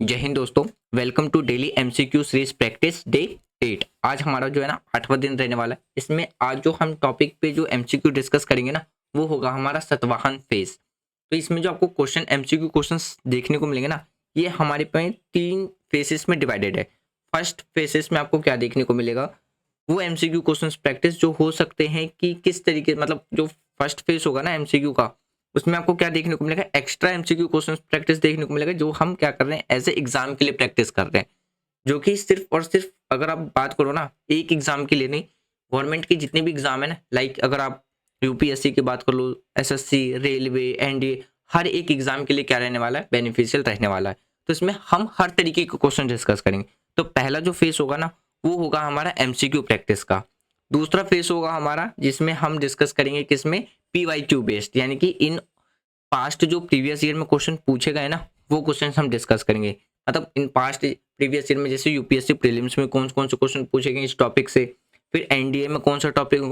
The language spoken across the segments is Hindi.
जय हिंद दोस्तों। Welcome to daily MCQ series practice day 8। आज हमारा जो है ना 8वां दिन रहने वाला है। इसमें आज जो हम टॉपिक पे जो एमसीक्यू डिस्कस करेंगे ना वो होगा हमारा सतवाहन फेज। तो इसमें जो आपको क्वेश्चन एमसीक्यू क्वेश्चंस देखने को मिलेंगे ना, ये हमारे पे 3 फेसेस में डिवाइडेड है। फर्स्ट फेसेस में आपको क्या देखने को मिलेगा, वो एमसीक्यू क्वेश्चंस प्रैक्टिस जो हो सकते हैं कि किस तरीके, मतलब जो फर्स्ट फेज होगा ना एमसीक्यू का, उसमें आपको क्या देखने को मिलेगा, एक्स्ट्रा एमसीक्यू क्वेश्चंस प्रैक्टिस देखने को मिलेगा, जो हम क्या कर रहे हैं एज ए एग्जाम के लिए प्रैक्टिस कर रहे हैं। जो कि सिर्फ और सिर्फ अगर आप बात करो ना एक एग्जाम के लिए नहीं, गवर्नमेंट के जितने भी एग्जाम है ना, लाइक अगर आप यूपीएससी की बात कर लो, एसएससी, रेलवे, एनडीए, हर एक एग्जाम के लिए क्या रहने वाला है, बेनिफिशियल रहने वाला है। तो इसमें हम हर तरीके के क्वेश्चन डिस्कस करेंगे। तो पहला जो फेस होगा ना वो होगा हमारा एमसीक्यू प्रैक्टिस का। दूसरा फेस होगा हमारा जिसमें हम डिस्कस करेंगे किसमें, पीवाईक्यू बेस्ड, यानी कि इन पास्ट जो प्रीवियस ईयर में क्वेश्चन पूछे गए ना वो क्वेश्चन हम डिस्कस करेंगे। मतलब इन पास्ट प्रीवियस ईयर में जैसे यूपीएससी प्रीलिम्स में कौन कौन से क्वेश्चन पूछे गए इस टॉपिक से, फिर एनडीए में कौन सा टॉपिक,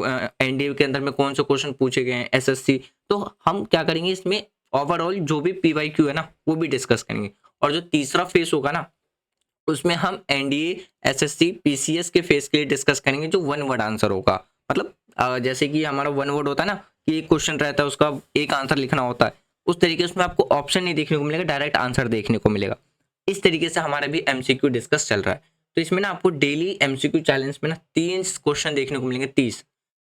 एनडीए के अंदर में कौन से क्वेश्चन पूछे गए हैं, एसएससी। तो हम क्या करेंगे इसमें, ओवरऑल जो भी पीवाईक्यू है ना वो भी डिस्कस करेंगे। और जो तीसरा फेस होगा ना उसमें हम एनडीए, एसएससी, पीसीएस के फेस के लिए डिस्कस करेंगे, जो वन वर्ड आंसर होगा। मतलब जैसे कि हमारा वन वर्ड होता है ना कि एक क्वेश्चन रहता है उसका एक आंसर लिखना होता है, उस तरीके से उसमें आपको ऑप्शन नहीं देखने को मिलेगा, डायरेक्ट आंसर देखने को मिलेगा। इस तरीके से हमारा भी एमसीक्यू डिस्कस चल रहा है। तो इसमें ना आपको डेली एमसीक्यू चैलेंज में ना 30 क्वेश्चन देखने को मिलेंगे, 30।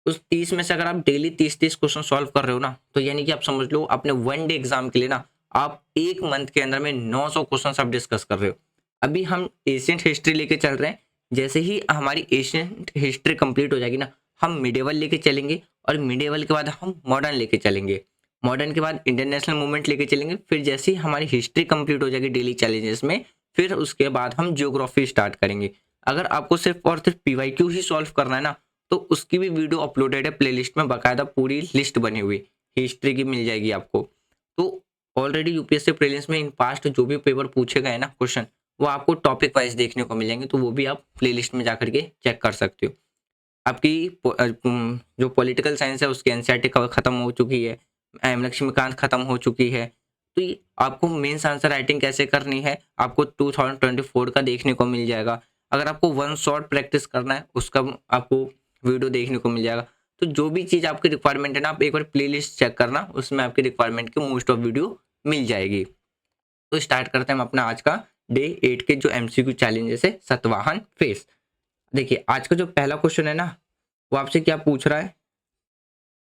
उस 30 में से अगर आप डेली 30-30 क्वेश्चन सॉल्व कर रहे हो ना, तो यानी कि आप समझ लो अपने वन डे एग्जाम के लिए ना आप एक मंथ के अंदर में 900 क्वेश्चन आप डिस्कस कर रहे हो। अभी हम एशियंट हिस्ट्री लेके चल रहे हैं। जैसे ही हमारी एशियंट हिस्ट्री कंप्लीट हो जाएगी ना, हम मिडेवल लेके चलेंगे, और मिडेवल के बाद हम मॉडर्न लेके चलेंगे, मॉडर्न के बाद इंटरनेशनल मूवमेंट लेके चलेंगे। फिर जैसे ही हमारी हिस्ट्री कंप्लीट हो जाएगी डेली चैलेंजेस में, फिर उसके बाद हम ज्योग्राफी स्टार्ट करेंगे। अगर आपको सिर्फ और सिर्फ पीवाईक्यू ही सॉल्व करना है ना, तो उसकी भी वीडियो अपलोडेड है प्लेलिस्ट में, बाकायदा पूरी लिस्ट बनी हुई हिस्ट्री की मिल जाएगी आपको। तो ऑलरेडी यूपीएससी प्रीलिम्स में इन पास्ट जो भी पेपर पूछे गए ना क्वेश्चन, वो आपको टॉपिक वाइज देखने को मिल जाएंगे, तो वो भी आप प्लेलिस्ट में जाकर के चेक कर सकते हो। आपकी जो पॉलिटिकल साइंस है उसकी एनसीईआरटी खत्म हो चुकी है, लक्ष्मीकांत खत्म हो चुकी है। तो ये आपको मेंस आंसर राइटिंग कैसे करनी है आपको 2024 का देखने को मिल जाएगा। अगर आपको वन शॉट प्रैक्टिस करना है उसका आपको वीडियो देखने को मिल जाएगा। तो जो भी चीज़ आपकी रिक्वायरमेंट है ना, आप एक बार प्लेलिस्ट चेक करना, उसमें आपकी रिक्वायरमेंट की मोस्ट ऑफ वीडियो मिल जाएगी। तो स्टार्ट करते हैं हम अपना आज का डे 8 के जो एमसीक्यू चैलेंजेस है, सतवाहन फेस। देखिए आज का जो पहला क्वेश्चन है ना वो आपसे क्या पूछ रहा है।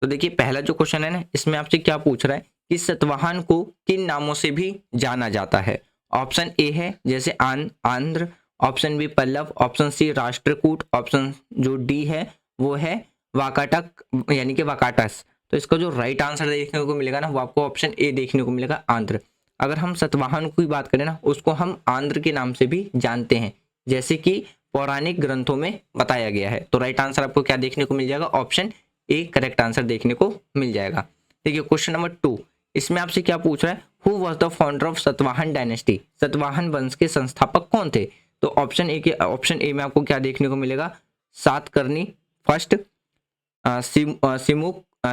तो देखिए पहला जो क्वेश्चन है ना इसमें आपसे क्या पूछ रहा है कि सतवाहन को किन नामों से भी जाना जाता है। ऑप्शन ए है जैसे Andhra, option B Pallava, option C Rashtrakuta, option जो डी है वो है वाकाटक, यानी कि वाकाटस। तो इसका जो राइट आंसर देखने को मिलेगा ना वो आपको ऑप्शन ए देखने को मिलेगा, आंध्र। अगर हम सतवाहन की बात करें ना उसको हम आंध्र के नाम से भी जानते हैं, जैसे कि पौराणिक ग्रंथों में बताया गया है। तो राइट आंसर आपको क्या देखने को मिल जाएगा, ऑप्शन ए करेक्ट आंसर देखने को मिल जाएगा। देखिए क्वेश्चन नंबर 2, इसमें आपसे क्या पूछ रहा है, who was the founder of Satavahana dynasty, Satavahana वंश के संस्थापक कौन थे। तो ऑप्शन ए में आपको क्या देखने को मिलेगा, Satakarni first,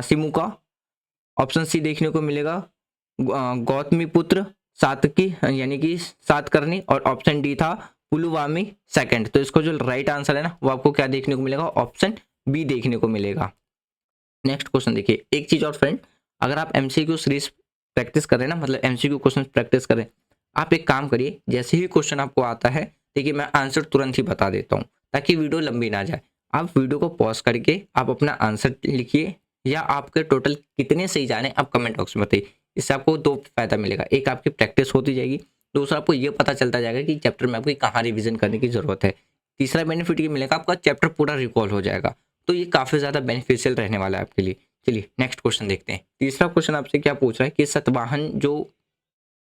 Simuka. Option C देखने को मिलेगा गौतमी पुत्र सातकी, यानी कि सातकर्णी, और ऑप्शन डी था पुलुवामी सेकंड। तो इसको जो राइट आंसर है ना वो आपको क्या देखने को मिलेगा, ऑप्शन बी देखने को मिलेगा। नेक्स्ट क्वेश्चन देखिए, एक चीज और फ्रेंड, अगर आप एमसीक्यू सीरीज प्रैक्टिस कर रहे हैं ना, मतलब एमसीक्यू क्वेश्चन प्रैक्टिस करें, आप एक काम करिए, जैसे ही क्वेश्चन आपको आता है देखिए मैं आंसर तुरंत ही बता देता हूँ ताकि वीडियो लंबी ना जाए। आप वीडियो को पॉज करके आप अपना आंसर लिखिए, या आपके टोटल कितने सही जाने आप कमेंट बॉक्स में बताइए। इससे आपको दो फायदा मिलेगा, एक आपकी प्रैक्टिस होती जाएगी, दूसरा आपको ये पता चलता जाएगा कि चैप्टर में आपको कहाँ रिविजन करने की जरूरत है, तीसरा बेनिफिट ये मिलेगा आपका चैप्टर पूरा रिकॉल हो जाएगा। तो ये काफ़ी ज़्यादा बेनिफिशियल रहने वाला है आपके लिए। चलिए नेक्स्ट क्वेश्चन देखते हैं। तीसरा क्वेश्चन आपसे क्या पूछ रहा है कि सतवाहन जो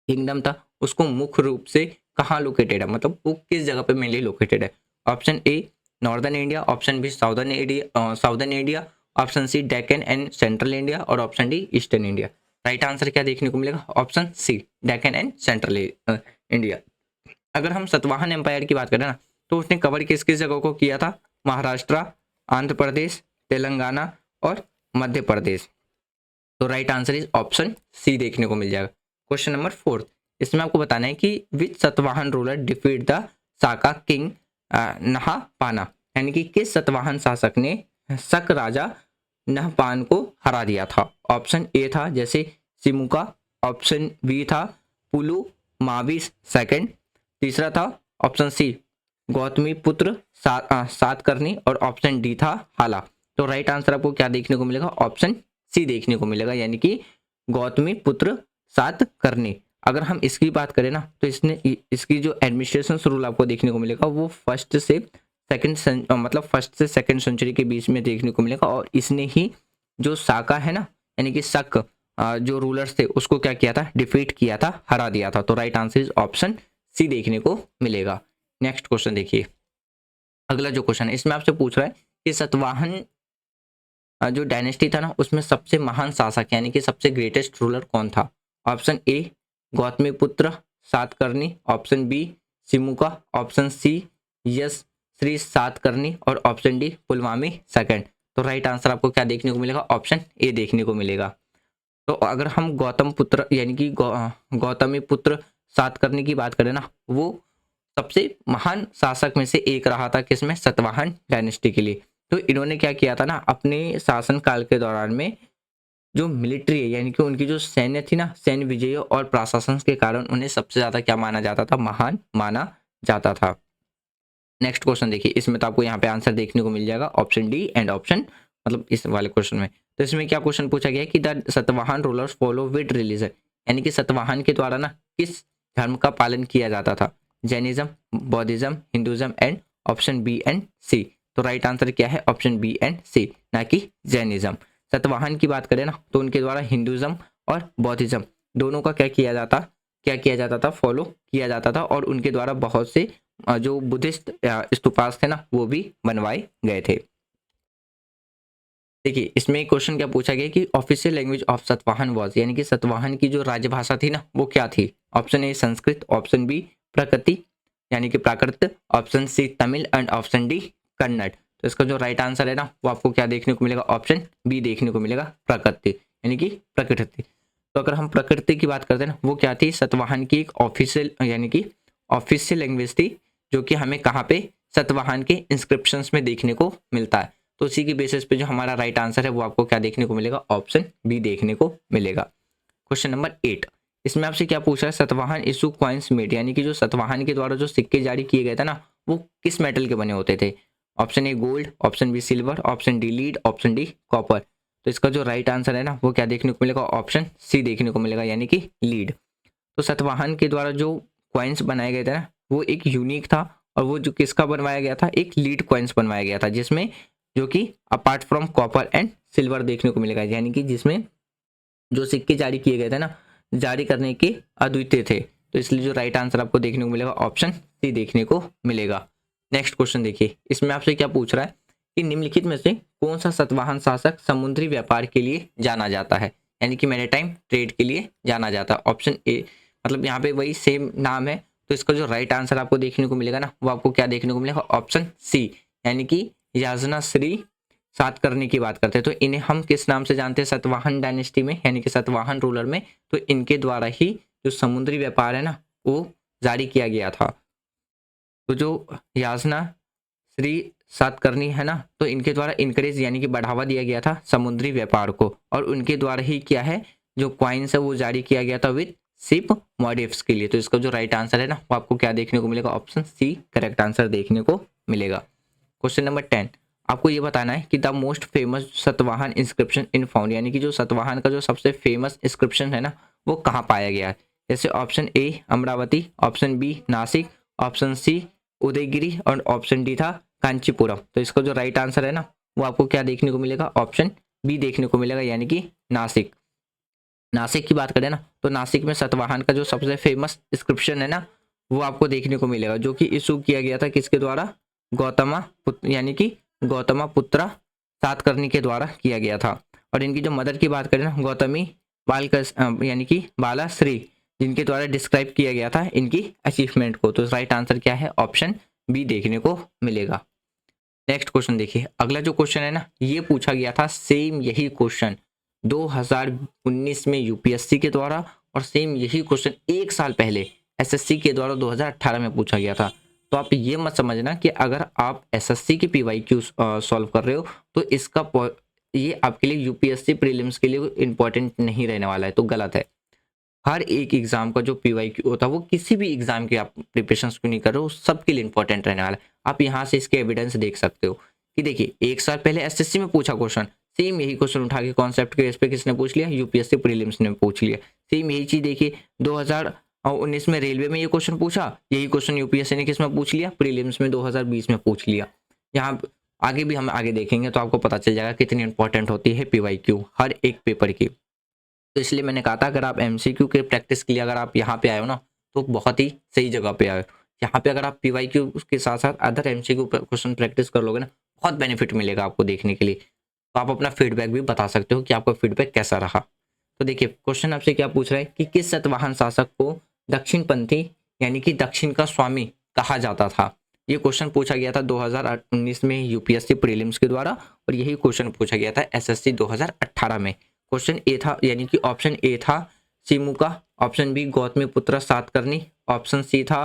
किंगडम था उसको मुख्य रूप से कहाँ लोकेटेड है, मतलब वो किस जगह पे मेनली लोकेटेड है। Option A northern India, option B southern India, option C Deccan and central India, और option D eastern India. Right answer क्या देखने को मिलेगा, option C Deccan and central India. अगर हम सतवाहन एम्पायर की बात करें ना तो उसने कवर किस किस जगह को किया था, महाराष्ट्र, आंध्र प्रदेश, तेलंगाना और मध्य प्रदेश। तो right answer is option C देखने को मिल जाएगा। क्वेश्चन नंबर 4, इसमें आपको बताना है कि which Satavahana ruler defeat the Saka king Nahapana, यानी कि किस सतवाहन शासक ने शक राजा नहपान को हरा दिया था। ऑप्शन ए था जैसे सिमुका, ऑप्शन बी था पुलु माविस सेकंड, तीसरा था ऑप्शन सी गौतमी पुत्र सातकर्णी और ऑप्शन डी था हाला। तो राइट आंसर आपको क्या देखने को मिलेगा, ऑप्शन सी देखने को मिलेगा, यानी कि गौतमी पुत्र सातकर्णी। अगर हम इसकी बात करें ना तो इसकी जो एडमिनिस्ट्रेशन रूल आपको देखने को मिलेगा वो फर्स्ट से सेकंड सेंचुरी के बीच में देखने को मिलेगा, और इसने ही जो साका है ना यानी कि शक जो रूलर्स थे उसको क्या किया था, डिफीट किया था, हरा दिया था। तो right answer is option C देखने को मिलेगा। नेक्स्ट क्वेश्चन देखिए, अगला जो क्वेश्चन है इसमें आपसे पूछ रहा है कि सतवाहन जो डायनेस्टी था ना उसमें सबसे महान शासक यानी कि सबसे ग्रेटेस्ट रूलर कौन था। Option A Gautamiputra Satakarni, option B Simuka, option C Yash Shri Satakarni और ऑप्शन डी पुलमावी सेकंड। तो राइट आंसर आपको क्या देखने को मिलेगा, ऑप्शन ए देखने को मिलेगा। तो अगर हम गौतम पुत्र यानी कि गौतमी पुत्र सातकर्णी की बात करें ना, वो सबसे महान शासक में से एक रहा था किसमें, सतवाहन डायनेस्टी के लिए। तो इन्होंने क्या किया था ना, अपने शासन काल के दौरान में जो मिलिट्री है यानी कि उनकी जो सैन्य थी ना, सैन्य विजयों और प्रशासन के कारण उन्हें सबसे ज्यादा क्या माना जाता था, महान माना जाता था। नेक्स्ट क्वेश्चन देखिए, इसमें तो आपको यहाँ पे आंसर देखने को मिल जाएगा ऑप्शन डी एंड ऑप्शन मतलब इस वाले क्वेश्चन में। तो इसमें क्या क्वेश्चन पूछा गया है कि the Satavahana rulers follow with religion, यानी कि सतवाहन के द्वारा ना किस धर्म का पालन किया जाता था, Jainism, Buddhism, Hinduism and option B and C. तो राइट आंसर क्या है, ऑप्शन बी एंड सी, ना कि जैनिज्म। सतवाहन की बात करें ना तो उनके द्वारा हिंदुज्म और बौद्धिज्म दोनों का क्या किया जाता था, फॉलो किया जाता था, और उनके द्वारा बहुत से जो बुद्धिस्ट स्तूपास थे ना वो भी बनवाए गए थे। देखिए इसमें क्वेश्चन क्या पूछा गया कि official language of Satavahana was, यानी कि सतवाहन की जो राजभाषा थी ना वो क्या थी। Option A Sanskrit, option B Prakriti यानी कि Prakrit, option C Tamil and option D Kannada. तो इसका जो राइट आंसर है ना वो आपको क्या देखने को मिलेगा, ऑप्शन बी देखने को मिलेगा, प्रकृति यानी कि प्रकृति। तो अगर हम प्रकृति की बात करते हैं ना वो क्या थी, सतवाहन की एक ऑफिशियल यानी कि ऑफिशियल लैंग्वेज थी, जो कि हमें कहाँ पे सतवाहन के इंस्क्रिप्शंस में देखने को मिलता है। तो उसी की बेसिस पे जो हमारा राइट आंसर है वो आपको क्या देखने को मिलेगा, ऑप्शन बी देखने को मिलेगा। क्वेश्चन नंबर 8, इसमें आपसे क्या पूछा है, सतवाहन इशू कॉइन्स मेड, यानी कि जो सतवाहन के द्वारा जो सिक्के जारी किए गए थे ना वो किस मेटल के बने होते थे। Option A gold, option B silver, option D lead, option D copper. तो इसका जो राइट आंसर है ना वो क्या देखने को मिलेगा, ऑप्शन सी देखने को मिलेगा, यानी कि लीड। तो सतवाहन के द्वारा जो कॉइन्स बनाए गए थे ना वो एक यूनिक था, और वो जो किसका बनवाया गया था, एक लीड कॉइन्स बनवाया गया था, जिसमें जो कि apart from copper and silver देखने को मिलेगा, यानी कि जिसमें जो सिक्के जारी किए गए थे ना जारी करने के अद्वितीय थे। तो इसलिए जो राइट आंसर आपको देखने को मिलेगा, ऑप्शन सी देखने को मिलेगा। नेक्स्ट क्वेश्चन देखिए, इसमें आपसे क्या पूछ रहा है कि निम्नलिखित में से कौन सा सतवाहन शासक समुद्री व्यापार के लिए जाना जाता है, यानी कि मैरीटाइम ट्रेड के लिए जाना जाता है। ऑप्शन ए मतलब यहाँ पे वही सेम नाम है, तो इसका जो राइट आंसर आपको देखने को मिलेगा ना वो आपको क्या देखने को मिलेगा, ऑप्शन सी यानी कि याजना श्री सातकर्णी की बात करते हैं। तो इन्हें हम किस नाम से जानते हैं, सतवाहन डायनेस्टी में यानी कि सतवाहन रूलर में, तो इनके द्वारा ही जो समुद्री व्यापार है ना वो जारी किया गया था। तो जो याजना श्री सातकर्णी है ना तो इनके द्वारा इनकरेज यानी कि बढ़ावा दिया गया था समुद्री व्यापार को, और उनके द्वारा ही क्या है जो क्वाइंस है वो जारी किया गया था विद शिप मॉडिफ्स के लिए। तो इसका जो राइट आंसर है ना वो आपको क्या देखने को मिलेगा, ऑप्शन सी करेक्ट आंसर देखने को मिलेगा। क्वेश्चन नंबर 10, आपको ये बताना है कि the most famous Satavahana inscription in found, यानी कि जो सतवाहन का जो सबसे फेमस इंस्क्रिप्शन है ना वो कहाँ पाया गया है। जैसे option A Amravati, option B Nashik, option C Udayagiri और ऑप्शन डी था कांचीपुरम। तो इसका जो राइट आंसर है ना वो आपको क्या देखने को मिलेगा, ऑप्शन बी देखने को मिलेगा, यानी कि नासिक। नासिक की बात करें ना तो नासिक में सतवाहन का जो सबसे फेमस इंस्क्रिप्शन है ना वो आपको देखने को मिलेगा, जो कि इशू किया गया था किसके द्वारा, यानी कि गौतमा पुत्रा सातकर्णी के द्वारा किया गया था। और इनकी जो मदर की बात करें ना गौतमी यानी कि बाला श्री, जिनके द्वारा डिस्क्राइब किया गया था इनकी अचीवमेंट को। तो राइट आंसर क्या है, ऑप्शन बी देखने को मिलेगा। नेक्स्ट क्वेश्चन देखिए, अगला जो क्वेश्चन है ना ये पूछा गया था सेम यही क्वेश्चन 2019 में यूपीएससी के द्वारा और सेम यही क्वेश्चन 1 साल पहले एसएससी के द्वारा 2018 में पूछा गया था। तो आप ये मत समझना कि अगर आप एसएससी की पीवाईक्यू सॉल्व कर रहे हो तो ये आपके लिए यूपीएससी प्रीलिम्स के लिए इंपॉर्टेंट नहीं रहने वाला है, तो गलत है। हर एक एग्जाम का जो पीवाईक्यू होता है वो किसी भी एग्जाम की आप प्रिपरेशन क्यों नहीं कर रहे हो, सबके लिए इंपॉर्टेंट रहने वाला है। आप यहाँ से इसके एविडेंस देख सकते हो कि देखिए 1 साल पहले एसएससी में पूछा क्वेश्चन, सेम यही क्वेश्चन उठा के कॉन्सेप्ट के बेस पे किसने पूछ लिया, यूपीएससी प्रीलिम्स ने पूछ लिया। सेम यही चीज देखिए 2019 में रेलवे में ये क्वेश्चन पूछा, यही क्वेश्चन यूपीएससी ने किस में पूछ लिया, प्रीलिम्स में 2020 में पूछ लिया। यहाँ आगे भी हम आगे देखेंगे तो आपको पता चल जाएगा कितनी इंपॉर्टेंट होती है पीवाईक्यू हर एक पेपर की। तो इसलिए मैंने कहा था अगर आप एमसीक्यू के प्रैक्टिस के लिए अगर आप यहाँ पे आए हो ना तो बहुत ही सही जगह पे आए हो। यहाँ पे अगर आप पीवाईक्यू के साथ साथ अदर एमसीक्यू क्वेश्चन प्रैक्टिस कर लोगे ना, बहुत बेनिफिट मिलेगा आपको देखने के लिए। तो आप अपना फीडबैक भी बता सकते हो कि आपका फीडबैक कैसा रहा। तो देखिए क्वेश्चन आपसे क्या पूछ रहा है कि किस सतवाहन शासक को दक्षिणपंथी यानी कि दक्षिण का स्वामी कहा जाता था। ये क्वेश्चन पूछा गया था 2019 में यूपीएससी प्रीलिम्स के द्वारा, और यही क्वेश्चन पूछा गया था एसएससी 2018 में। क्वेश्चन ए था यानी कि ऑप्शन ए था Simuka, option B Gautamiputra Satakarni, option C था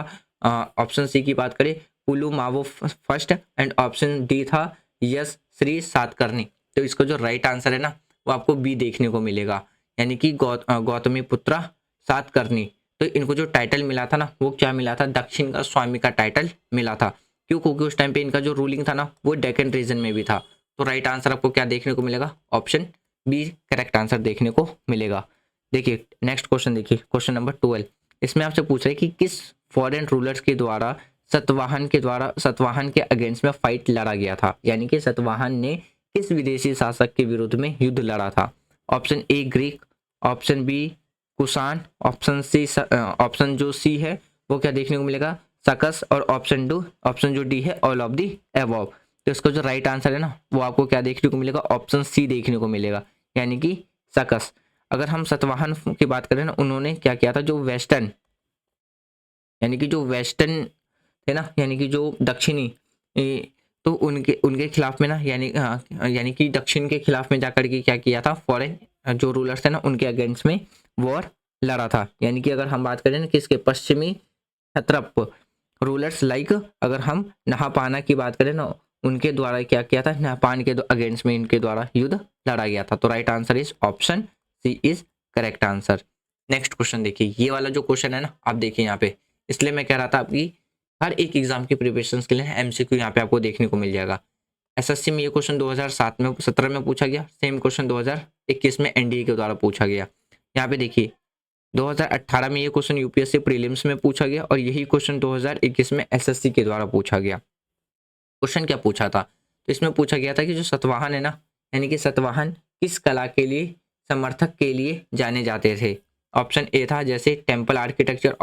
ऑप्शन सी की बात करें Pulumavi first, and option D था यस श्री सातकर्णी। तो इसका जो राइट आंसर है ना वो आपको बी देखने को मिलेगा, यानी कि गौतमीपुत्र सातकर्णी। तो इनको जो टाइटल मिला था ना वो क्या मिला था, दक्षिण का स्वामी का टाइटल मिला था। क्यों? क्योंकि उस टाइम पे इनका जो रूलिंग था ना वो डेक्कन रीजन में भी था। तो राइट आंसर आपको क्या देखने को मिलेगा, ऑप्शन बी करेक्ट आंसर देखने को मिलेगा। देखिए नेक्स्ट क्वेश्चन, देखिए क्वेश्चन नंबर 12। इसमें आपसे पूछ रहे हैं कि किस फॉरेन रूलर्स के द्वारा सतवाहन के अगेंस्ट में फाइट लड़ा गया था, यानी कि सतवाहन ने किस विदेशी शासक के विरुद्ध में युद्ध लड़ा था। Option A Greek, option B Kushan, option जो सी है वो क्या देखने को मिलेगा, सकस, और ऑप्शन जो डी है ऑल ऑफ दी अबव। तो इसका जो राइट आंसर है ना वो आपको क्या देखने को मिलेगा, ऑप्शन सी देखने को मिलेगा, यानी कि सकस। अगर हम सतवाहन की बात करें ना, उन्होंने क्या किया था, जो वेस्टर्न यानी कि जो वेस्टर्न थे ना, यानी कि जो दक्षिणी तो उनके उनके खिलाफ में ना यानी कि दक्षिण के खिलाफ में जाकर के क्या किया था, फॉरेन जो रूलर्स थे ना उनके अगेंस्ट में वॉर लड़ा था। यानी कि अगर हम बात करें ना किसके, पश्चिमी क्षत्रप रूलर्स लाइक, अगर हम नहापाना की बात करें ना उनके द्वारा क्या किया था, नहापान के अगेंस्ट में इनके द्वारा युद्ध लड़ा गया था। तो right answer is option C is correct answer. Next question देखिए, ये वाला जो क्वेश्चन है ना आप देखिए यहाँ पे, इसलिए मैं कह रहा था आपकी हर एक एग्जाम की प्रिपरेशन के लिए एमसीक्यू यहाँ पे आपको देखने को मिल जाएगा। एसएससी में ये क्वेश्चन 2017 में पूछा गया, सेम क्वेश्चन 2021 में एनडीए के द्वारा पूछा गया। यहाँ पे देखिए 2018 में ये क्वेश्चन यूपीएससी प्रीलिम्स में पूछा गया, और यही क्वेश्चन 2021 में एसएससी के द्वारा पूछा गया। क्वेश्चन क्या पूछा था, तो इसमें पूछा गया था कि जो सतवाहन है ना, यानी कि सतवाहन किस कला के लिए समर्थक के लिए जाने जाते थे। ऑप्शन ए था जैसे टेम्पल आर्किटेक्चर,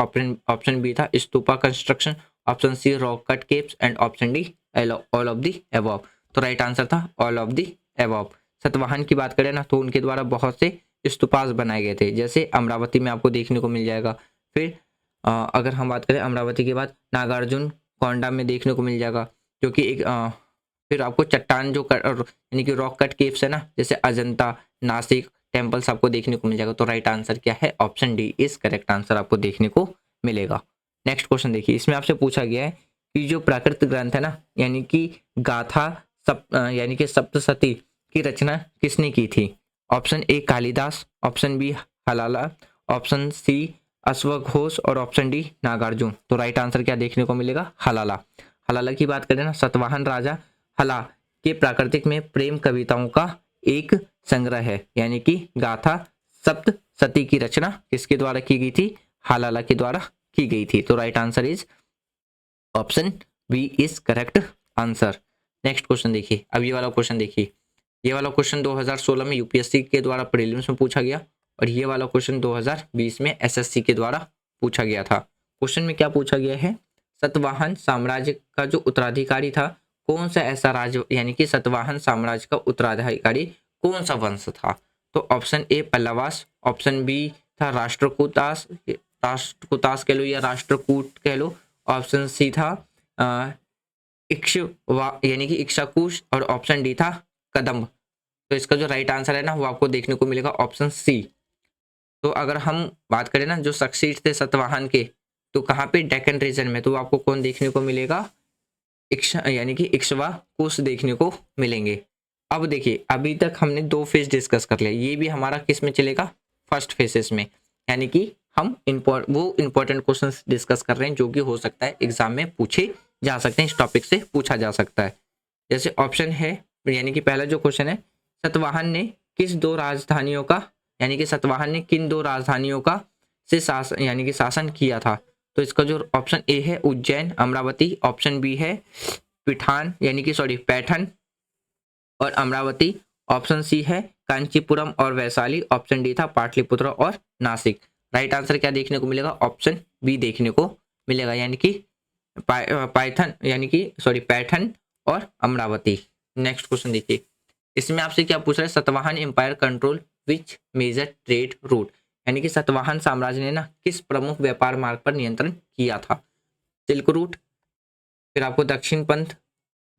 ऑप्शन बी था stupa construction, option C rock cut caves, and option D all of the above. तो राइट आंसर था all of the above. Satavahana की बात करें ना तो उनके द्वारा बहुत से स्तूपास बनाए गए थे, जैसे अमरावती में आपको देखने को मिल जाएगा। फिर अगर हम बात करें अमरावती के बाद नागार्जुन कोंडा में देखने को मिल जाएगा, क्योंकि एक फिर आपको चट्टान जो यानी कि रॉक कट केव्स है ना, जैसे अजंता, नासिक टेम्पल्स आपको देखने को मिल जाएगा। तो राइट आंसर क्या है, option D is correct answer आपको देखने को मिलेगा। नेक्स्ट क्वेश्चन देखिए, इसमें आपसे पूछा गया है कि जो प्राकृत ग्रंथ है ना, यानी कि गाथा यानी कि सप्तशती की रचना किसने की थी। Option A Kalidasa, option B Halala, option C अश्वघोष, और ऑप्शन डी नागार्जुन। तो राइट आंसर क्या देखने को मिलेगा, हलाला। हलाला की बात करें ना, सतवाहन राजा हला के प्राकृतिक में प्रेम कविताओं का एक संग्रह है, यानी कि गाथा सप्तशती की रचना किसके द्वारा की गई थी, हलाला के द्वारा की गई थी। तो right answer is option B is correct answer. Next question देखिए, अब ये वाला क्वेश्चन देखिए, ये वाला क्वेश्चन 2016 में यूपीएससी के द्वारा प्रीलिम्स में पूछा गया, और ये वाला क्वेश्चन 2020 में एसएससी के द्वारा पूछा गया था। क्वेश्चन में क्या पूछा गया है, सतवाहन साम्राज्य का जो उत्तराधिकारी था कौन सा ऐसा राज्य, यानी कि सतवाहन साम्राज्य का उत्तराधिकारी कौन सा वंश था। तो option A Pallavas, option B था राष्ट्रकूटास कह लो या राष्ट्रकूट कह लो, ऑप्शन सी था यानी कि इक्ष्वाकुश, और ऑप्शन डी था कदम्ब। तो इसका जो राइट आंसर है ना वो आपको देखने को मिलेगा ऑप्शन सी तो अगर हम बात करें ना जो सक्सीड थे सतवाहन के, तो कहाँ पे, डेक्कन रीजन में, तो आपको कौन देखने को मिलेगा, यानी कि इक्ष्वाकुस देखने को मिलेंगे। अब देखिए अभी तक हमने 2 फेज डिस्कस कर लिया, ये भी हमारा किस में चलेगा, फर्स्ट फेजेस में, यानी कि हम वो इंपॉर्टेंट क्वेश्चंस डिस्कस कर रहे हैं जो कि हो सकता है एग्जाम में पूछे जा सकते हैं, इस टॉपिक से पूछा जा सकता है। जैसे ऑप्शन है, यानी कि पहला जो क्वेश्चन है, सतवाहन ने किस 2 राजधानियों का, यानी कि सतवाहन ने किन 2 राजधानियों का से शासन, यानी कि शासन किया था। तो इसका जो ऑप्शन ए है उज्जैन अमरावती, ऑप्शन बी है पिठान यानी कि सॉरी पैठन और अमरावती, ऑप्शन सी है कांचीपुरम और वैशाली, ऑप्शन डी था पाटलिपुत्र और नासिक। राइट आंसर क्या देखने को मिलेगा, ऑप्शन बी देखने को मिलेगा, यानी कि पाइथन यानी कि सॉरी पैठन और अमरावती। नेक्स्ट क्वेश्चन देखिए, इसमें आपसे क्या पूछ रहा है, Satavahana empire control which major trade route, यानी कि सतवाहन साम्राज्य ने ना किस प्रमुख व्यापार मार्ग पर नियंत्रण किया था। सिल्क रूट, फिर आपको दक्षिण पंथ,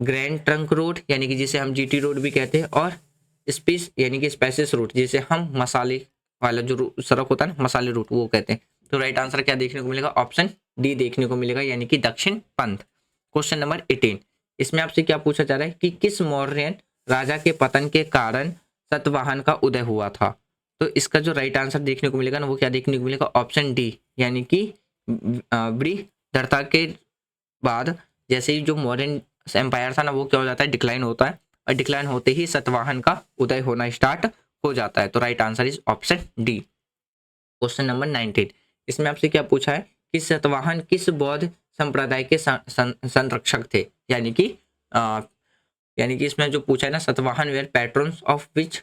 ग्रैंड ट्रंक रोड यानी कि जिसे हम जीटी रोड भी कहते हैं, और स्पेस यानी कि स्पाइसेस रूट जिसे हम मसाले वाला जो सड़क होता है ना, मसाले रूट, वो कहते हैं। तो राइट आंसर क्या देखने को मिलेगा, ऑप्शन डी देखने को मिलेगा, यानी कि दक्षिण पंथ। क्वेश्चन नंबर 18, इसमें आपसे क्या पूछा जा रहा है कि किस मौर्यन राजा के पतन के कारण सतवाहन का उदय हुआ था। तो इसका जो राइट आंसर देखने को मिलेगा ना, वो क्या देखने को मिलेगा, ऑप्शन डी, यानी कि बृहद्रथा के बाद जैसे ही जो मौर्यन एम्पायर था ना, वो क्या हो जाता है, डिक्लाइन होता है, और डिक्लाइन होते ही सतवाहन का उदय होना स्टार्ट हो जाता है। तो right answer is option D. Question number 19, इसमें आपसे क्या पूछा है कि सतवाहन किस बौद्ध संप्रदाय के संरक्षक थे, यानी कि इसमें जो पूछा है ना, Satavahana were patrons of which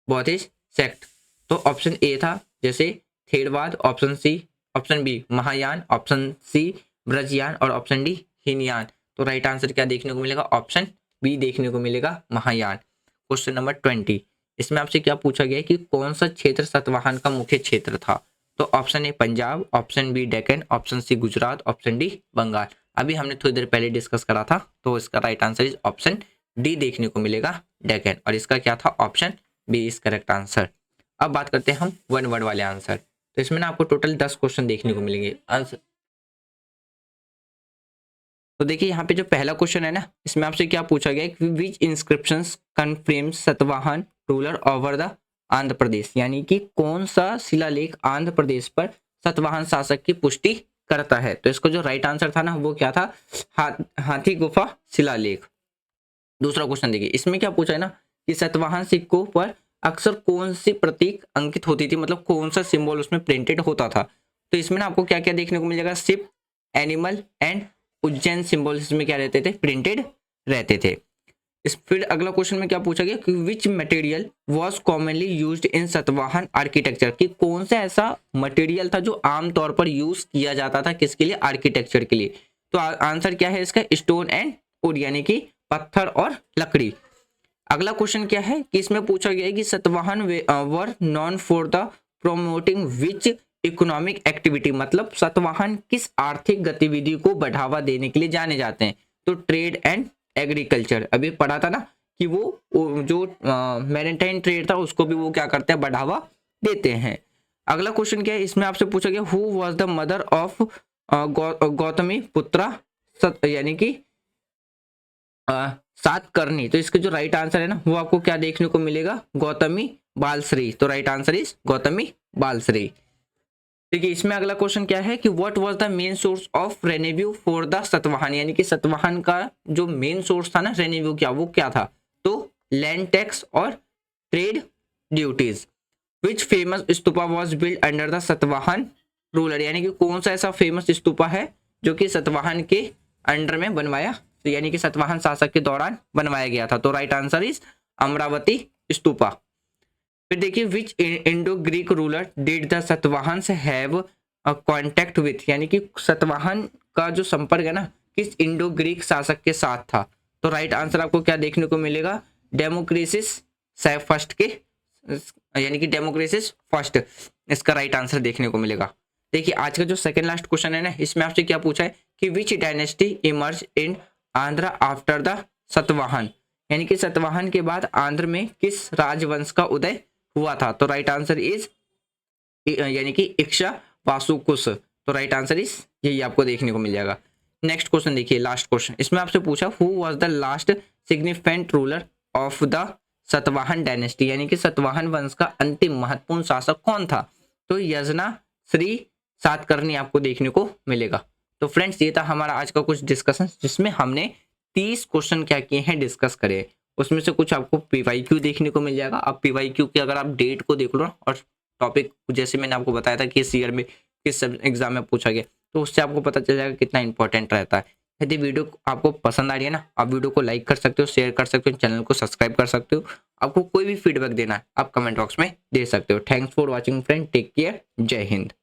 Buddhist sect. तो ऑप्शन ए था जैसे Theravada, option C, option B Mahayana, option C Vajrayana और ऑप्शन डी हीनयान। तो राइट आंसर क्या देखने को मिलेगा, ऑप्शन बी देखने को मिलेगा, महायान। क्वेश्चन नंबर 20, इसमें आपसे क्या पूछा गया है कि कौन सा क्षेत्र सतवाहन का मुख्य क्षेत्र था। तो option A Punjab, option B Deccan, option C Gujarat, option D Bengal. अभी हमने थोड़ी देर पहले डिस्कस करा था, तो इसका right answer is option D देखने को मिलेगा, डेक्कन, और इसका क्या था, option B is correct answer. अब बात करते हैं हम 1 वर्ड वाले आंसर। तो इसमें ना आपको टोटल 10 क्वेश्चन देखने को मिलेंगे आंसर। तो देखिए यहाँ पे जो पहला क्वेश्चन है ना, इसमें आपसे क्या पूछा गया है, which inscriptions confirms Satavahana ruler over the Andhra Pradesh, यानी कि कौन सा शिलालेख आंध्र प्रदेश पर सतवाहन शासक की पुष्टि करता है। तो इसका जो राइट आंसर था ना, वो क्या था, हाथी गुफा शिलालेख। दूसरा क्वेश्चन देखिए, इसमें क्या पूछा है ना कि सतवाहन सिक्कों पर अक्सर कौन सी प्रतीक अंकित होती थी, मतलब कौन सा सिंबल उसमें प्रिंटेड होता था। तो इसमें ना आपको क्या क्या देखने को मिलेगा, ship, animal and Ujjain symbol इसमें क्या रहते थे, प्रिंटेड रहते थे। इस फिर अगला क्वेश्चन में क्या पूछा गया कि which material was commonly used in Satavahana architecture, कि कौन सा ऐसा मटेरियल था जो आमतौर पर यूज किया जाता था किसके लिए, आर्किटेक्चर के लिए। तो आंसर क्या है इसका, स्टोन एंड वुड, यानी कि पत्थर और लकड़ी। अगला क्वेश्चन क्या है कि इसमें पूछा गया है कि Satavahana were known for the promoting which economic activity, मतलब सतवाहन किस आर्थिक गतिविधि को बढ़ावा देने के लिए जाने जाते हैं। तो ट्रेड एंड एग्रीकल्चर, अभी पढ़ा था ना कि वो जो मैरीटाइम ट्रेड था उसको भी वो क्या करते हैं, बढ़ावा देते हैं। अगला क्वेश्चन क्या है, इसमें आपसे पूछा गया who was the mother of Gautami पुत्रा, यानी कि सातकर्णी। तो इसका जो राइट आंसर है ना, वो आपको क्या देखने को मिलेगा, गौतमी बालश्री। तो right answer is Gautami Balshree. देखिए इसमें अगला क्वेश्चन क्या है कि what was the main source of revenue for the Satavahana, यानी कि सतवाहन का जो मेन सोर्स था ना रेवेन्यू क्या, वो क्या था। तो लैंड टैक्स और trade duties. Which famous stupa was build under the Satavahana ruler, यानी कि कौन सा ऐसा फेमस स्तूपा है जो कि सतवाहन के अंडर में बनवाया, तो यानी कि सतवाहन शासक के दौरान बनवाया गया था। तो right answer is Amaravati stupa. फिर देखिए which Indo Greek ruler did the Satavahanas have contact with, यानी कि सतवाहन का जो संपर्क है ना किस इंडो ग्रीक शासक के साथ था। तो राइट आंसर आपको क्या देखने को मिलेगा, डेमोक्रेसिस फर्स्ट के, यानी कि डेमोक्रेसिस फर्स्ट, इसका राइट आंसर देखने को मिलेगा। देखिए आज का जो सेकंड लास्ट क्वेश्चन है ना, इसमें आपसे क्या पूछा है कि विच dynasty emerge in Andhra after the Satavahana, यानी कि सतवाहन के बाद आंध्र में किस राजवंश का उदय हुआ था। तो राइट आंसर इज यानी कि इक्ष्वाकुस। तो राइट आंसर इज यही आपको देखने को मिल जाएगा। नेक्स्ट क्वेश्चन देखिए, लास्ट क्वेश्चन इसमें आपसे पूछा who was the last significant ruler of the Satavahana dynasty, यानी कि सतवाहन वंश का अंतिम महत्वपूर्ण शासक कौन था। तो यजना श्री सातकर्णी आपको देखने को मिलेगा। तो फ्रेंड्स ये था हमारा आज का कुछ डिस्कशन, जिसमें हमने 30 क्वेश्चन क्या किए हैं डिस्कस करे। उसमें से कुछ आपको पीवाईक्यू देखने को मिल जाएगा। अब पीवाईक्यू की अगर आप डेट को देख लो और टॉपिक जैसे मैंने आपको बताया था कि इस ईयर में किस एग्जाम में पूछा गया, तो उससे आपको पता चल जाएगा कितना इंपॉर्टेंट रहता है। यदि वीडियो आपको पसंद आ रही है ना, आप वीडियो को लाइक कर सकते हो, शेयर कर सकते हो, चैनल को सब्सक्राइब कर सकते हो। आपको कोई भी फीडबैक देना है आप कमेंट बॉक्स में दे सकते हो। Thanks for watching friend, take care, जय हिंद।